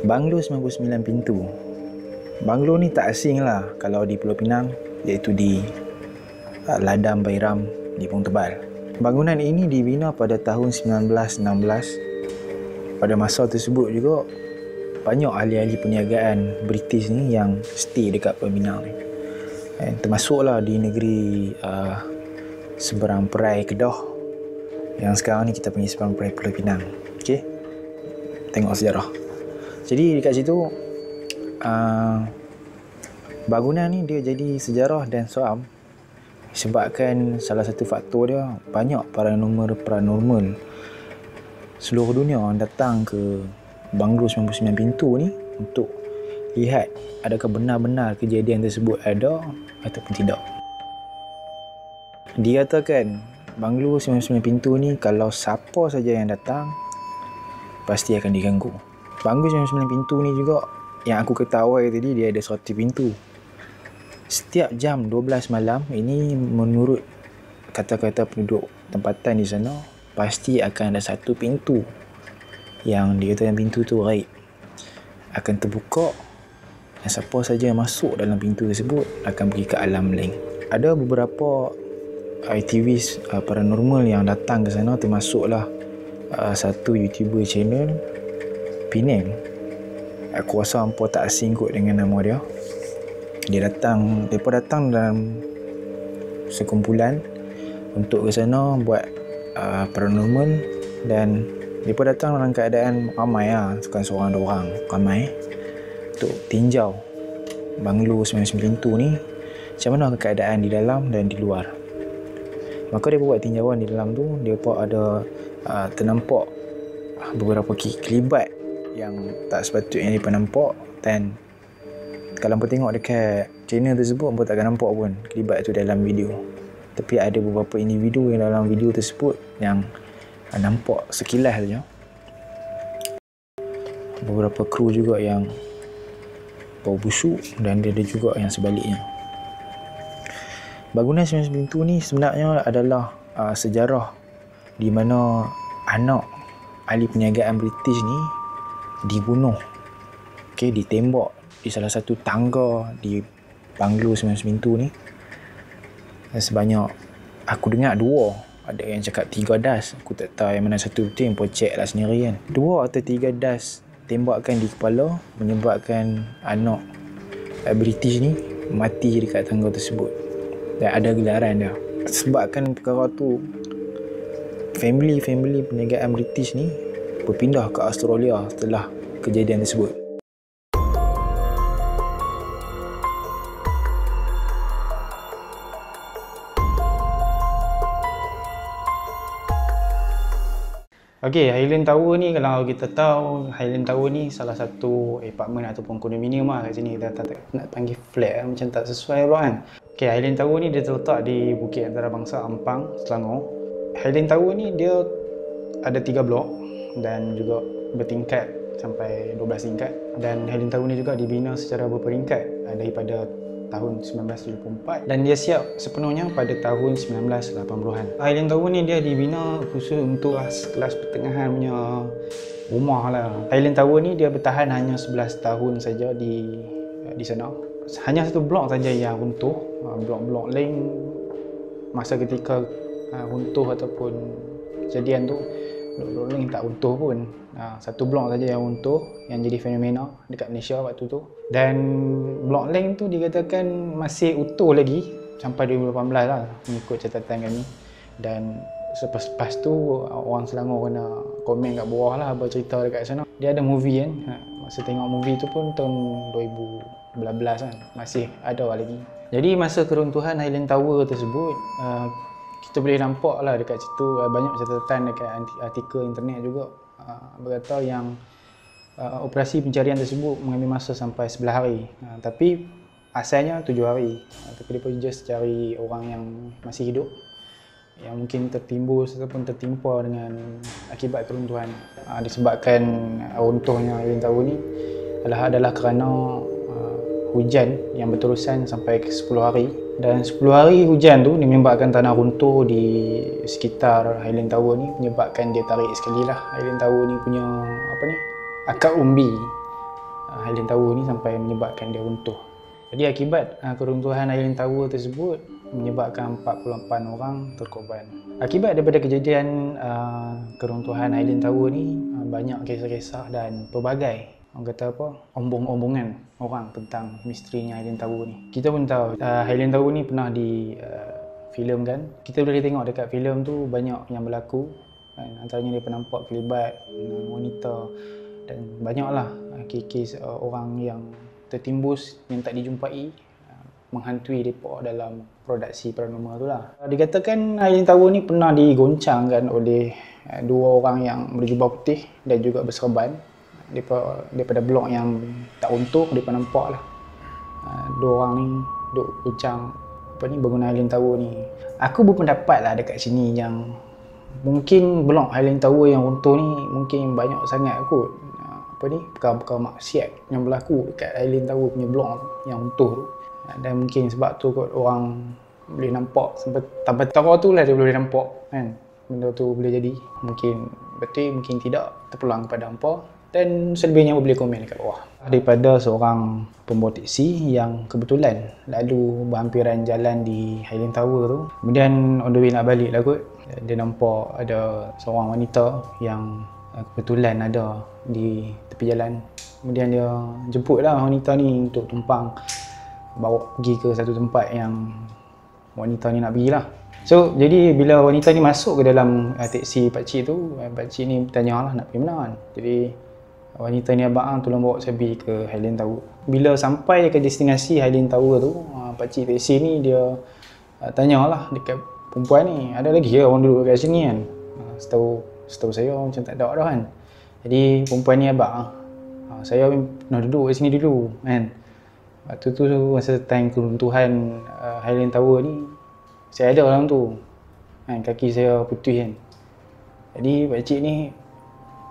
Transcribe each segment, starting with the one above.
Banglo 99 pintu. Banglo ni tak asing lah kalau di Pulau Pinang, iaitu di Ladang Bairam di Pung Tebal. Bangunan ini dibina pada tahun 1916. Pada masa tersebut juga banyak ahli-ahli perniagaan British ni yang stay dekat Pulau Pinang ni. Termasuklah di negeri seberang perai Kedah yang sekarang ni kita panggil seberang perai Pulau Pinang. Okey, tengok sejarah. Jadi dekat situ bangunan ni dia jadi sejarah dan seram sebabkan salah satu faktor dia banyak paranormal seluruh dunia datang ke Banglo 99 pintu ni untuk lihat adakah benar-benar kejadian tersebut ada ataupun tidak. Dikatakan Banglo 99 pintu ni kalau siapa saja yang datang pasti akan diganggu. Banglo 99 pintu ni juga yang aku ketahui tadi, dia ada 100 pintu. Setiap jam 12 malam, ini menurut kata-kata penduduk tempatan di sana, pasti akan ada satu pintu yang dikatakan pintu tu gaib akan terbuka, dan siapa saja yang masuk dalam pintu tersebut akan pergi ke alam lain. Ada beberapa aktivis paranormal yang datang ke sana, termasuklah satu YouTuber channel Penang. Aku rasa hampa tak asing kot dengan nama dia. Mereka datang dalam sekumpulan untuk ke sana buat paranormal, dan mereka datang dalam keadaan ramai lah, bukan seorang dua orang, ramai untuk tinjau Banglo 99 pintu ni macam mana keadaan di dalam dan di luar. Maka dia buat tinjauan di dalam tu, dia ada ternampak beberapa kelibat yang tak sepatutnya dia nampak, dan kalau hampa tengok dekat channel tersebut hampa takkan nampak pun kelibat tu dalam video. Tapi ada beberapa individu yang dalam video tersebut yang nampak sekilas saja. Beberapa kru juga yang bau busuk, dan ada juga yang sebaliknya. Bangunan 99 pintu ni sebenarnya adalah sejarah di mana anak ahli perniagaan British ni dibunuh, ditembak di salah satu tangga di Banglo 99 pintu ni. Dan sebanyak, aku dengar 2, ada yang cakap 3 das, aku tak tahu yang mana satu betul, yang check lah sendiri kan. 2 atau 3 das tembakan di kepala menyebabkan anak British ni mati dekat tangga tersebut, dan ada gelaran dia. Sebabkan perkara tu, family perniagaan British ni berpindah ke Australia setelah kejadian tersebut. Okey, Highland Tower ni, kalau kita tahu, Highland Tower ni salah satu apartmen ataupun kondominium lah kat sini. Kita tak nak panggil flat lah, macam tak sesuai pula kan. Okey, Highland Tower ni dia terletak di Bukit Antarabangsa, Ampang, Selangor. Highland Tower ni dia ada 3 blok dan juga bertingkat sampai 12 tingkat, dan Highland Tower ni juga dibina secara berperingkat daripada tahun 1974, dan dia siap sepenuhnya pada tahun 1980-an. Highland Tower ni dia dibina khusus untuk kelas pertengahan punya rumah lah. Highland Tower ni dia bertahan hanya 11 tahun saja di sana. Hanya satu blok saja yang runtuh. Blok-blok lain masa ketika runtuh ataupun kejadian tu, blok-blok lain tak runtuh pun. Satu blok saja yang runtuh, yang jadi fenomena dekat Malaysia waktu tu. Dan blok lain tu dikatakan masih utuh lagi sampai 2018 lah mengikut catatan kami. Dan selepas tu orang Selangor kena komen kat bawah lah, bercerita dekat sana. Dia ada movie kan, masa tengok movie tu pun tahun 2012 kan, masih ada lagi. Jadi masa keruntuhan Highland Tower tersebut, kita boleh nampak lah dekat situ banyak catatan dekat artikel internet juga berkata yang operasi pencarian tersebut mengambil masa sampai 11 hari. Tapi asalnya 7 hari. Tapi mereka just cari orang yang masih hidup, yang mungkin tertimbus ataupun tertimpa dengan akibat keruntuhan. Disebabkan runtuhnya Highland Tower ni adalah kerana hujan yang berterusan sampai ke 10 hari. Dan 10 hari hujan tu menyebabkan tanah runtuh di sekitar Highland Tower ni, menyebabkan dia tarik sekali lah Highland Tower ni punya akar umbi Highland Tower ni sampai menyebabkan dia runtuh. Jadi akibat keruntuhan Highland Tower tersebut menyebabkan 48 orang terkorban. Akibat daripada kejadian keruntuhan Highland Tower ni, banyak kisah-kisah dan pelbagai orang kata apa, ombong-ombongan orang tentang misterinya Highland Tower ni. Kita pun tahu Highland Tower ni pernah di filmkan. Kita boleh tengok dekat filem tu banyak yang berlaku. Antaranya dia nampak kelibat wanita dan banyaklah kes orang yang tertimbus yang tak dijumpai menghantui mereka dalam produksi paranormal tu lah. Dikatakan Highland Tower ni pernah digoncangkan oleh dua orang yang berjubah putih dan juga berserban daripada blok yang tak runtuh. Mereka nampak lah dua orang ni duk goncang bangunan Highland Tower ni. Aku berpendapat lah dekat sini yang mungkin blok Highland Tower yang runtuh ni mungkin banyak sangat kot perkara-perkara maksiat yang berlaku dekat Highland Tower punya blok yang runtuh tu. Dan mungkin sebab tu kot orang boleh nampak sampai tower tu lah dia boleh nampak kan benda tu boleh jadi. Mungkin betul, mungkin tidak, terpulang kepada hampa, dan selebihnya boleh komen dekat bawah. Daripada seorang pembawa teksi yang kebetulan lalu berhampiran jalan di Highland Tower tu, kemudian on the way nak balik lah kot, dia nampak ada seorang wanita yang kebetulan ada di tepi jalan. Kemudian dia jemput lah wanita ni untuk tumpang bawa pergi ke satu tempat yang wanita ni nak pergi lah. So jadi bila wanita ni masuk ke dalam teksi pakcik tu, pakcik ni bertanya lah nak pergi mana kan. Jadi wanita ni, abang tolong bawa saya pergi ke Highland Tower. Bila sampai ke destinasi Highland Tower tu, pakcik teksi ni dia tanyalah dekat perempuan ni, ada lagi ke orang duduk kat sini kan? Setahu saya macam tak ada dah kan. Jadi perempuan ni, abang saya pernah duduk kat sini dulu kan. Waktu tu masa time keruntuhan Highland Tower ni, saya ada dalam tu kan, kaki saya putih kan. Jadi pakcik ni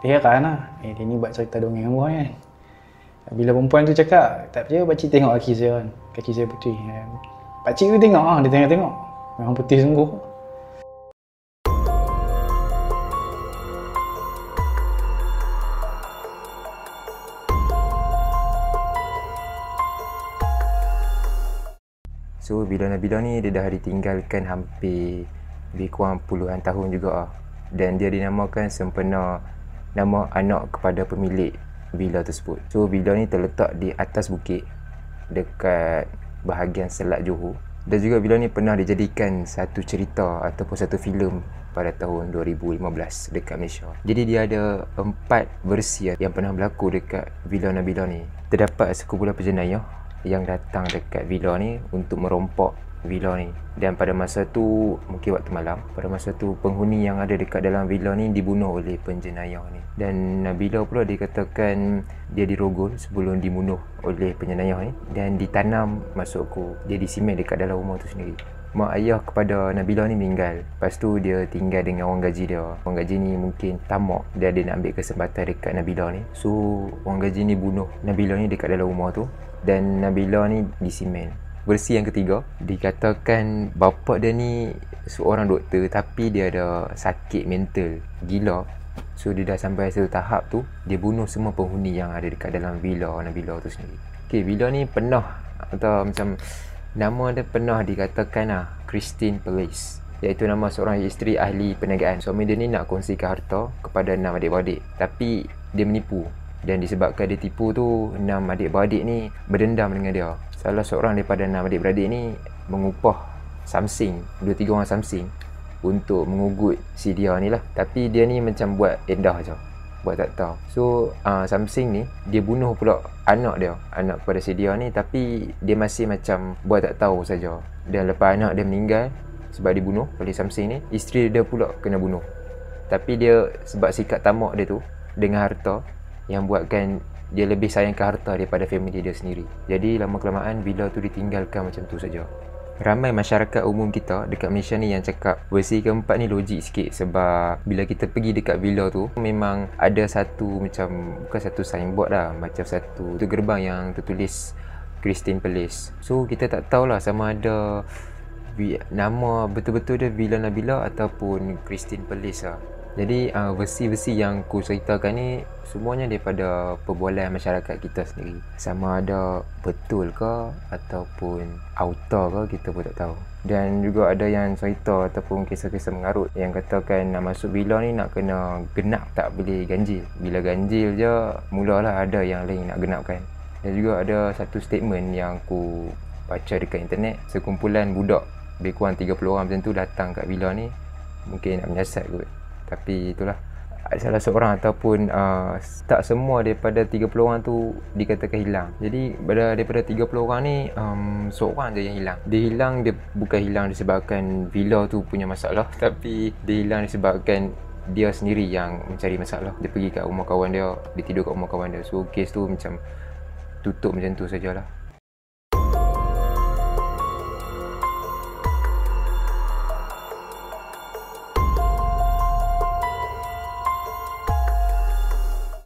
dia heran lah, dia ni buat cerita dongeng apa kan. Bila perempuan tu cakap tak percaya, pakcik tengok kaki saya kan, kaki saya putih kan. Pakcik tu tengok dia tengok memang putih sungguh. So Bila ni dia dah ditinggalkan hampir lebih kurang puluhan tahun juga. Dan dia dinamakan sempena nama anak kepada pemilik villa tersebut. So villa ni terletak di atas bukit dekat bahagian Selat Johor. Dan juga villa ni pernah dijadikan satu cerita ataupun satu filem pada tahun 2015 dekat Malaysia. Jadi dia ada 4 versi yang pernah berlaku dekat villa Nabila ni. Terdapat sekumpulan penjenayah yang datang dekat villa ni untuk merompak villa ni. Dan pada masa tu, mungkin waktu malam, pada masa tu penghuni yang ada dekat dalam villa ni dibunuh oleh penjenayah ni. Dan Nabila pula dikatakan dia dirogol sebelum dibunuh oleh penjenayah ni dan ditanam, maksudku dia disimen dekat dalam rumah tu sendiri. Mak ayah kepada Nabila ni meninggal. Lepas tu dia tinggal dengan orang gaji dia. Orang gaji ni mungkin tamak dan dia nak ambil kesempatan dekat Nabila ni. So orang gaji ni bunuh Nabila ni dekat dalam rumah tu dan Nabila ni disimen. Versi yang ketiga, dikatakan bapa dia ni seorang doktor tapi dia ada sakit mental, gila. So dia dah sampai satu tahap tu dia bunuh semua penghuni yang ada dekat dalam villa Nabila tu sendiri. Okay, villa ni pernah atau macam nama dia pernah dikatakan Christine Palace, iaitu nama seorang isteri ahli perniagaan. Suami dia ni nak kongsikan harta kepada 6 adik-beradik tapi dia menipu. Dan disebabkan dia tipu tu, 6 adik-beradik ni berdendam dengan dia. Salah seorang daripada 6 adik-beradik ni mengupah something, 2-3 orang something untuk mengugut si dia ni lah. Tapi dia ni macam buat endah je, buat tak tahu. So something ni dia bunuh pula anak dia, anak kepada si dia ni, tapi dia masih macam buat tak tahu saja. Dan lepas anak dia meninggal sebab dibunuh oleh something ni, isteri dia pula kena bunuh. Tapi dia sebab sikap tamak dia tu dengan harta yang buatkan dia lebih sayangkan harta daripada family dia sendiri. Jadi lama-kelamaan villa tu ditinggalkan macam tu saja. Ramai masyarakat umum kita dekat Malaysia ni yang cakap versi keempat ni logik sikit. Sebab bila kita pergi dekat villa tu, memang ada satu macam, bukan satu signboard lah, macam satu gerbang yang tertulis Christine Palace. So kita tak tahulah sama ada nama betul-betul dia Villa Nabila ataupun Christine Palace lah. Jadi versi-versi yang ku ceritakan ni semuanya daripada perbualan masyarakat kita sendiri. Sama ada betul ke ataupun auto ke, kita pun tak tahu. Dan juga ada yang cerita ataupun kisah-kisah mengarut yang katakan nak masuk villa ni nak kena genap, tak boleh ganjil. Bila ganjil je mulalah ada yang lain nak genapkan. Dan juga ada satu statement yang ku baca dekat internet, sekumpulan budak lebih kurang 30 orang macam tu datang kat villa ni, mungkin nak menyiasat kot. Tapi itulah, salah seorang ataupun tak semua daripada 30 orang tu dikatakan hilang. Jadi daripada 30 orang ni seorang je yang hilang. Dia hilang, dia bukan hilang disebabkan villa tu punya masalah, tapi dia hilang disebabkan dia sendiri yang mencari masalah. Dia pergi kat rumah kawan dia, dia tidur kat rumah kawan dia. So kes tu macam tutup macam tu sajalah.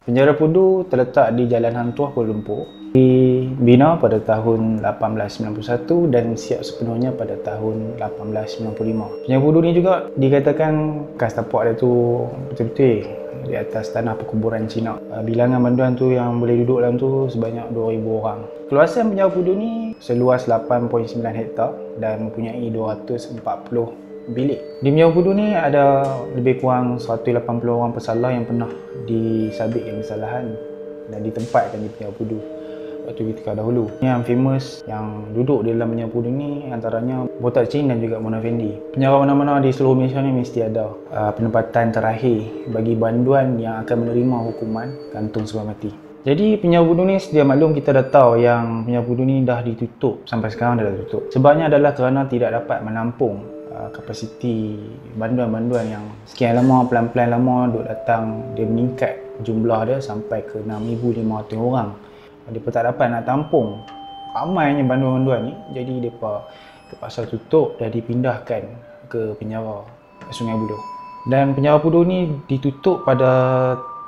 Penjara Pudu terletak di Jalan Hang Tuah, Kuala Lumpur. Dibina pada tahun 1891 dan siap sepenuhnya pada tahun 1895. Penjara Pudu ni juga dikatakan bekas tapak dia tu betul-betul di atas tanah perkuburan Cina. Bilangan banduan tu yang boleh duduk dalam tu sebanyak 2,000 orang. Keluasan Penjara Pudu ni seluas 8.9 hektar dan mempunyai 240 bilik. Di Penjara Pudu ni ada lebih kurang 180 orang pesalah yang pernah disabitkan kesalahan dan ditempatkan di Penjara Pudu waktu ketika dahulu. Yang famous yang duduk di dalam Penjara Pudu ni antaranya Botak Chin dan juga Mona Fendi. Penjara mana-mana di seluruh Malaysia ni mesti ada penempatan terakhir bagi banduan yang akan menerima hukuman gantung sebelum mati. Jadi Penjara Pudu ni sedia maklum kita dah tahu yang Penjara Pudu ni dah ditutup, sampai sekarang dah tutup. Sebabnya adalah kerana tidak dapat menampung kapasiti banduan-banduan yang sekian lama, pelan-pelan lama duk datang. Dia meningkat jumlah dia sampai ke 6,500 orang. Mereka tak dapat nak tampung ramainya banduan-banduan ni, jadi mereka terpaksa tutup dan dipindahkan ke penjara Sungai Buloh. Dan Penjara Pudu ni ditutup pada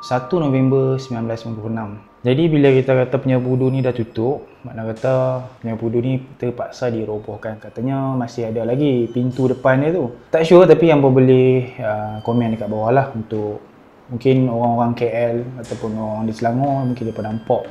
1 November 1996. Jadi bila kita kata Penjara Pudu ni dah tutup, makna kata Penjara Pudu ni terpaksa dirobohkan. Katanya masih ada lagi pintu depan dia tu. Tak sure, tapi hangpa boleh komen dekat bawah lah untuk mungkin orang-orang KL ataupun orang di Selangor mungkin mereka nampak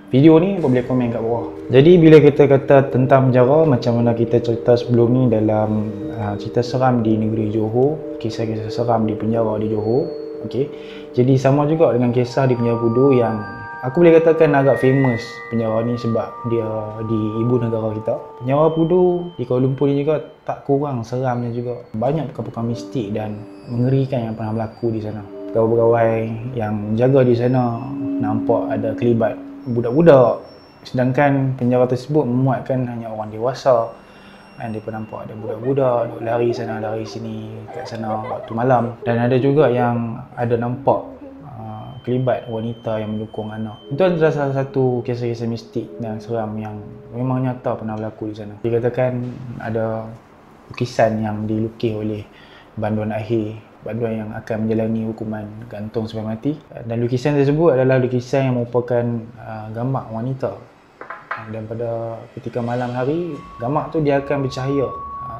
video ni, boleh komen kat bawah. Jadi bila kita kata tentang penjara, macam mana kita cerita sebelum ni dalam cerita seram di negeri Johor, kisah-kisah seram di penjara di Johor. Okey. Jadi sama juga dengan kisah di Penjara Pudu yang aku boleh katakan agak famous penjara ni sebab dia di ibu negara kita. Penjara Pudu di Kuala Lumpur ni juga tak kurang seramnya juga. Banyak perkara-perkara mistik dan mengerikan yang pernah berlaku di sana. Pegawai-pegawai yang menjaga di sana nampak ada kelibat budak-budak, sedangkan penjara tersebut memuatkan hanya orang dewasa. Dan dia pun nampak ada budak-budak duk lari sana lari sini kat sana waktu malam. Dan ada juga yang ada nampak kelibat wanita yang mendukung anak. Itu adalah salah satu kisah-kisah mistik dan seram yang memang nyata pernah berlaku di sana. Dikatakan ada lukisan yang dilukis oleh banduan akhir, banduan yang akan menjalani hukuman gantung sampai mati. Dan lukisan tersebut adalah lukisan yang merupakan gambar wanita. Dan pada ketika malam hari, gambar tu dia akan bercahaya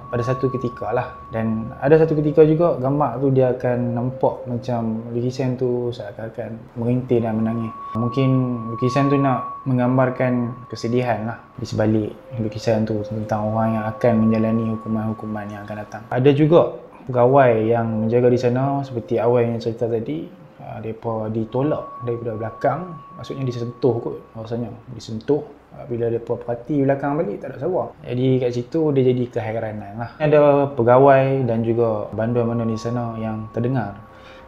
pada satu ketika lah. Dan ada satu ketika juga gambar tu dia akan nampak macam lukisan tu seakan-akan merintih dan menangis. Mungkin lukisan tu nak menggambarkan kesedihan lah di sebalik lukisan tu tentang orang yang akan menjalani hukuman-hukuman yang akan datang. Ada juga pegawai yang menjaga di sana seperti awal yang cerita tadi, mereka ditolak daripada belakang, maksudnya disentuh kot rasanya, disentuh. Bila mereka perhati belakang balik tak ada siapa. Jadi kat situ dia jadi keheranan lah. Ada pegawai dan juga banduan-banduan di sana yang terdengar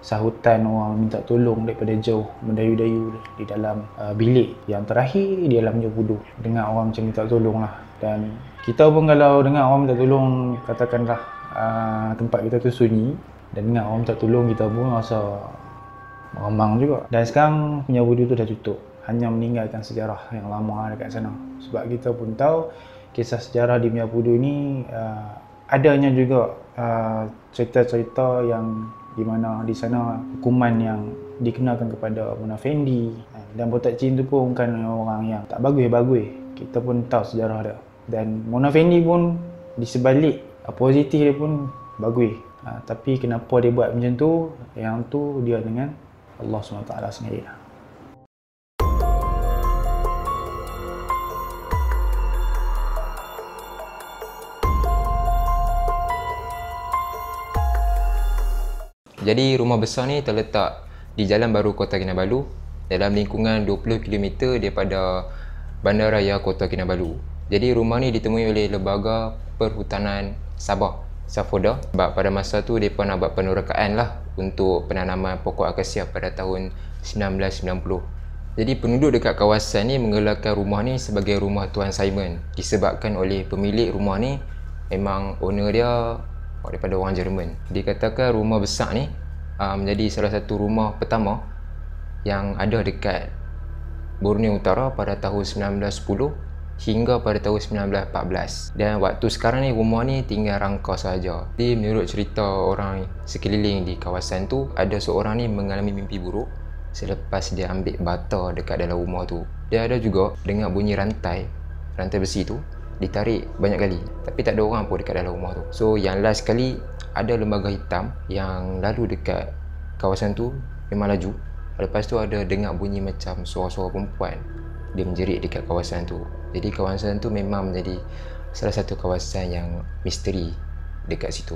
sahutan orang minta tolong daripada jauh, mendayu-dayu di dalam bilik yang terakhir di dalam Penjara Pudu. Dengar orang macam minta tolong lah. Dan kita pun kalau dengar orang minta tolong, katakanlah tempat kita tu sunyi, dan dengar orang minta tolong, kita pun rasa meremang juga. Dan sekarang Penjara Pudu tu dah tutup, hanya meninggalkan sejarah yang lama dekat sana. Sebab kita pun tahu kisah sejarah di Penjara Pudu ni adanya juga cerita-cerita yang di mana di sana hukuman yang dikenakan kepada Mona Fendi dan Botak Chin tu pun bukan orang yang tak bagus-bagus. Kita pun tahu sejarah dia. Dan Mona Fendi pun di sebalik positif dia pun bagus. Tapi kenapa dia buat macam tu, yang tu dia dengan Allah SWT sendiri. Jadi rumah besar ni terletak di Jalan Baru Kota Kinabalu dalam lingkungan 20 km daripada Bandaraya Kota Kinabalu. Jadi rumah ni ditemui oleh Lembaga Perhutanan Sabah, Safoda, sebab pada masa tu mereka nak buat penerokaan lah untuk penanaman pokok akasia pada tahun 1990. Jadi penduduk dekat kawasan ni menggelarkan rumah ni sebagai rumah Tuan Simon disebabkan oleh pemilik rumah ni memang owner dia daripada orang Jerman. Dikatakan rumah besar ni menjadi salah satu rumah pertama yang ada dekat Borneo Utara pada tahun 1910 hingga pada tahun 1914. Dan waktu sekarang ni rumah ni tinggal rangka sahaja. Jadi menurut cerita orang sekeliling di kawasan tu, ada seorang ni mengalami mimpi buruk selepas dia ambil bata dekat dalam rumah tu. Dia ada juga dengar bunyi rantai besi tu ditarik banyak kali, tapi tak ada orang pun dekat dalam rumah tu. So yang last kali ada lembaga hitam yang lalu dekat kawasan tu, memang laju. Lepas tu ada dengar bunyi macam suara-suara perempuan dia menjerit dekat kawasan tu. Jadi kawasan tu memang menjadi salah satu kawasan yang misteri dekat situ.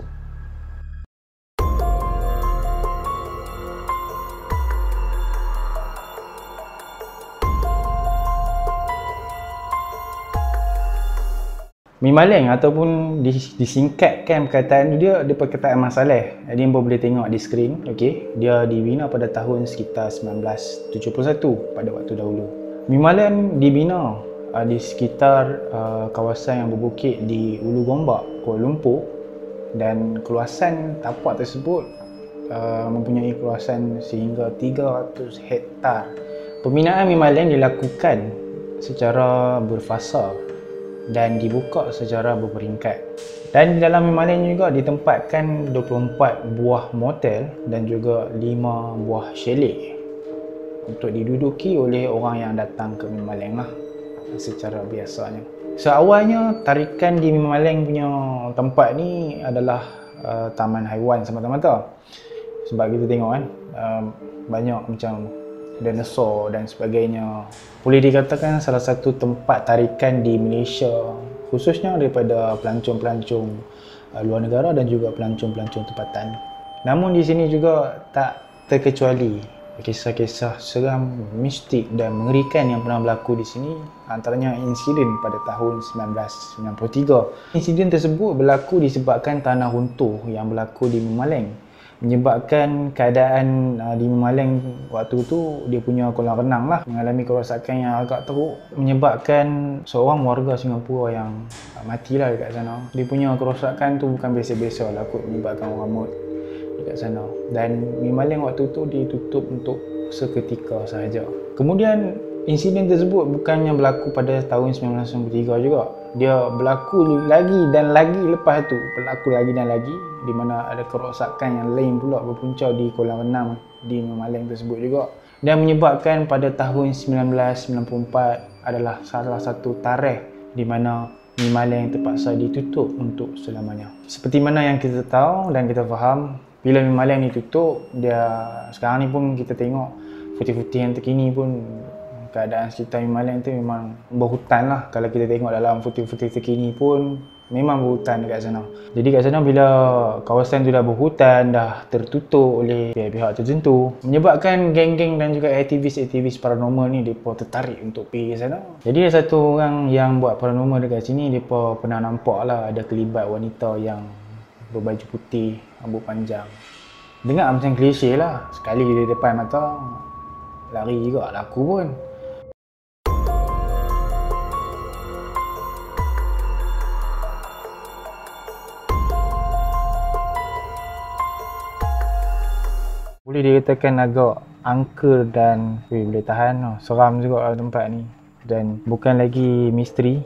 Mi Maleng ataupun disingkatkan perkataan dia perkataan Mat Saleh. Jadi hangpa boleh tengok di skrin. Okey, dia dibina pada tahun sekitar 1971 pada waktu dahulu. Mi Maleng dibina di sekitar kawasan yang berbukit di Ulu Gombak, Kuala Lumpur, dan keluasan tapak tersebut mempunyai keluasan sehingga 300 hektar. Pembinaan Mi Maleng dilakukan secara berfasa dan dibuka secara berperingkat. Dan di dalam Mi Maleng juga ditempatkan 24 buah motel dan juga 5 buah chalet untuk diduduki oleh orang yang datang ke Mi Maleng lah secara biasanya. So awalnya tarikan di Mi Maleng punya tempat ni adalah taman haiwan semata-mata. Sebab kita tengok kan banyak macam dinosaur dan sebagainya. Boleh dikatakan salah satu tempat tarikan di Malaysia, khususnya daripada pelancong-pelancong luar negara dan juga pelancong-pelancong tempatan. Namun di sini juga tak terkecuali kisah-kisah seram, mistik dan mengerikan yang pernah berlaku di sini, antaranya insiden pada tahun 1993. Insiden tersebut berlaku disebabkan tanah runtuh yang berlaku di Mi Maleng, menyebabkan keadaan di Mi Maleng waktu tu dia punya kolam renang lah mengalami kerosakan yang agak teruk, menyebabkan seorang warga Singapura yang matilah dekat sana. Dia punya kerosakan tu bukan biasa-biasa lah kot, menyebabkan orang maut dekat sana. Dan Mi Maleng waktu tu ditutup untuk seketika sahaja. Kemudian insiden tersebut bukannya berlaku pada tahun 1993 juga. Dia berlaku lagi dan lagi lepas tu, berlaku lagi dan lagi, di mana ada kerosakan yang lain pula berpunca di kolam renang di Mi Maleng tersebut juga, dan menyebabkan pada tahun 1994 adalah salah satu tarikh di mana Mi Maleng terpaksa ditutup untuk selamanya. Seperti mana yang kita tahu dan kita faham, bila Mi Maleng ditutup, dia sekarang ni pun kita tengok putih-putih yang terkini pun keadaan sekitar Mi Maleng tu memang berhutan lah. Kalau kita tengok dalam putih-putih terkini pun memang berhutan dekat sana. Jadi kat sana bila kawasan tu dah berhutan, dah tertutup oleh pihak-pihak tertentu, menyebabkan geng-geng dan juga aktivis-aktivis paranormal ni mereka tertarik untuk pergi ke sana. Jadi ada satu orang yang buat paranormal dekat sini, mereka pernah nampak lah ada kelibat wanita yang berbaju putih, rambut panjang. Dengar macam klise lah, sekali di depan mata lari juga laku pun. Boleh dikatakan agak angker dan boleh tahan. Seram juga lah tempat ni. Dan bukan lagi misteri,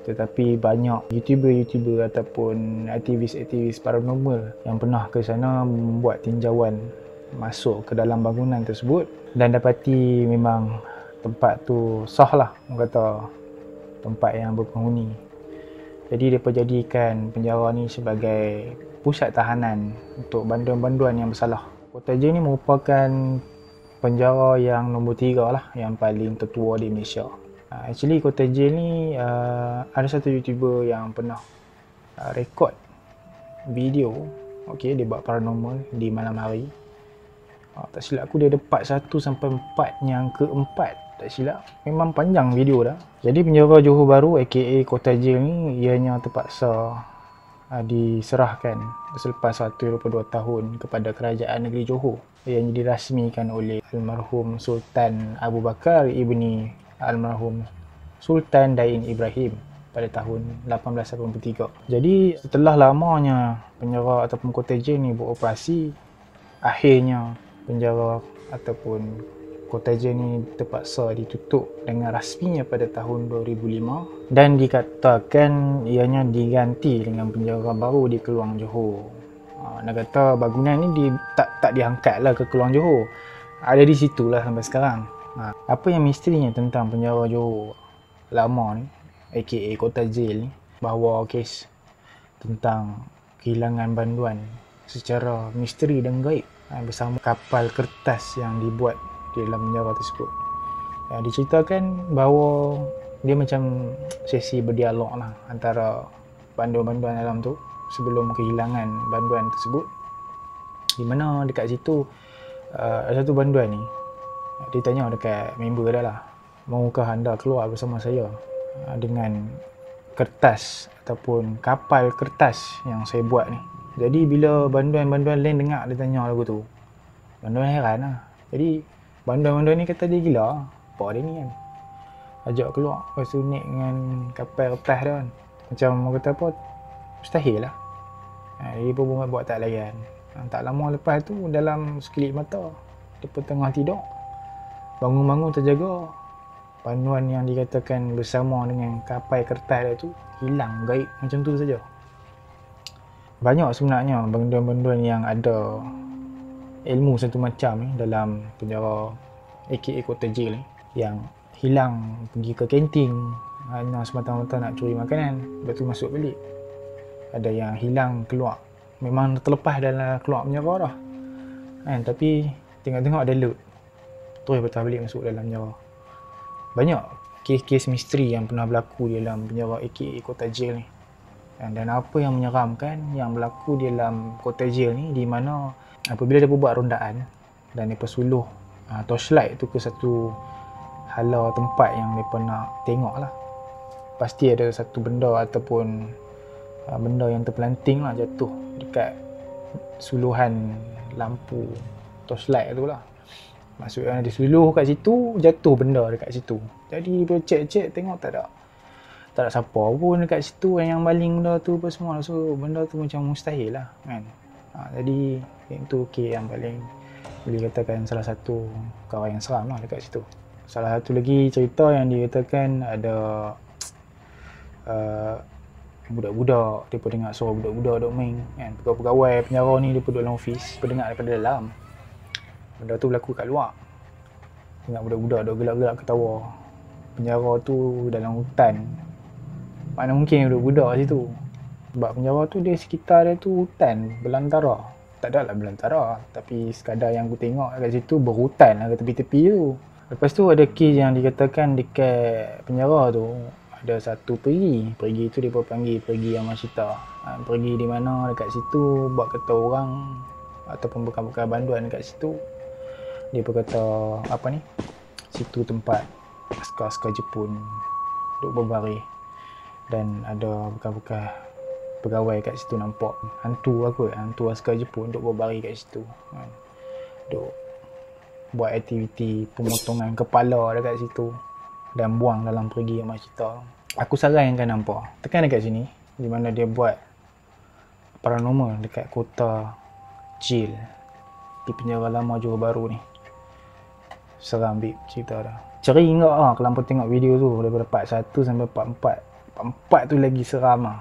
tetapi banyak YouTuber ataupun aktivis-aktivis paranormal yang pernah ke sana membuat tinjauan masuk ke dalam bangunan tersebut dan dapati memang tempat tu sah lah, orang kata tempat yang berpenghuni. Jadi mereka jadikan penjara ni sebagai pusat tahanan untuk banduan-banduan yang bersalah. Kota J ni merupakan penjara yang nombor 3 lah, yang paling tertua di Malaysia. Actually Kota J ni ada satu YouTuber yang pernah rekod video, dia buat paranormal di malam hari. Tak silap aku dia ada part 1 sampai 4, yang keempat tak silap memang panjang video dah. Jadi penjara Johor Bahru aka Kota J ni ianya terpaksa diserahkan selepas 122 tahun kepada Kerajaan Negeri Johor yang dirasmikan oleh almarhum Sultan Abu Bakar ibni almarhum Sultan Dain Ibrahim pada tahun 1883. Jadi setelah lamanya penjara ataupun Kota J ni beroperasi, akhirnya penjara ataupun Kota J ni terpaksa ditutup dengan rasminya pada tahun 2005 dan dikatakan ianya diganti dengan penjara baru di Keluang Johor. Nak kata bangunan ni tak diangkat lah ke Keluang Johor, ada di situ lah sampai sekarang. Apa yang misterinya tentang penjara Johor lama ni aka Kota J ni, bahawa kes tentang kehilangan banduan secara misteri dan gaib bersama kapal kertas yang dibuat di dalam penjara tersebut. Diceritakan bahawa dia macam sesi berdialog lah antara banduan-banduan dalam tu sebelum kehilangan banduan tersebut, di mana dekat situ ada satu banduan ni dia tanya dekat member dia lah, maukah anda keluar bersama saya dengan kertas ataupun kapal kertas yang saya buat ni. Jadi bila banduan-banduan lain dengar dia tanya lagu tu, banduan heran lah. Jadi banduan-banduan ni kata dia gila, apa dia ni kan, ajak keluar, lepas tu naik dengan kapal kertas dia kan. Macam orang kata apa, mustahil lah. Dia pun buat tak layan. Tak lama lepas tu, dalam sekelip mata dia pun tengah tidur, bangun-bangun terjaga, banduan yang dikatakan bersama dengan kapal kertas dia tu hilang gaib macam tu saja. Banyak sebenarnya banduan-banduan yang ada ilmu satu macam ni dalam penjara aka Kota J ni, yang hilang pergi ke kantin hanya semata-mata nak curi makanan, lepas tu masuk balik. Ada yang hilang keluar, memang terlepas dalam keluar penjara dah kan, tapi tengok-tengok ada loot, terus patah balik masuk dalam penjara. Banyak kes-kes misteri yang pernah berlaku di dalam penjara aka Kota J ni. Dan apa yang menyeramkan yang berlaku di dalam Kota J ni, di mana apabila dia buat rondaan dan mereka suluh torchlight tu ke satu hala tempat yang mereka nak tengok lah, pasti ada satu benda ataupun benda yang terpelanting lah jatuh dekat suluhan lampu torchlight tu lah. Maksudnya dia suluh kat situ, jatuh benda dekat situ. Jadi dia cek tengok tak ada siapa pun dekat situ yang maling benda tu apa semua. So benda tu macam mustahil lah kan. Jadi itu yang paling boleh katakan salah satu perkara yang seram lah dekat situ. Salah satu lagi cerita yang dikatakan ada budak-budak, dia pun dengar suara budak-budak duk main kan. Pegawai penjara ni dia pun duduk dalam office, dia dengar daripada dalam. Benda tu berlaku kat luar. Dengar budak-budak duk gelak-gelak ketawa. Penjara tu dalam hutan, mana mungkin duduk budak kat situ. Sebab penjara tu dia sekitar dia tu hutan belantara. Tak ada lah belantara, tapi sekadar yang aku tengok kat situ berhutan lah kat tepi-tepi tu. Lepas tu ada kes yang dikatakan dekat penjara tu ada satu peri tu dia pun panggil Perigi Yamashita. Perigi di mana dekat situ buat kata orang ataupun bekas-bekas banduan dekat situ. Dia pun kata apa ni, situ tempat askar-askar Jepun duk berbaris, dan ada bekas-bekas pegawai kat situ nampak hantu askar Jepun duk berbaris kat situ kan. Duk buat aktiviti pemotongan kepala dekat situ dan buang dalam Perigi Yamashita. Aku sarankan nampak tekan dekat sini, di mana dia buat paranormal dekat kota Jil di penjara lama Johor Bahru ni. Seram bib cerita dah. Ceri enggak kalau hampa tengok video tu daripada part 1 sampai part 4. Part 4 tu lagi seram ah.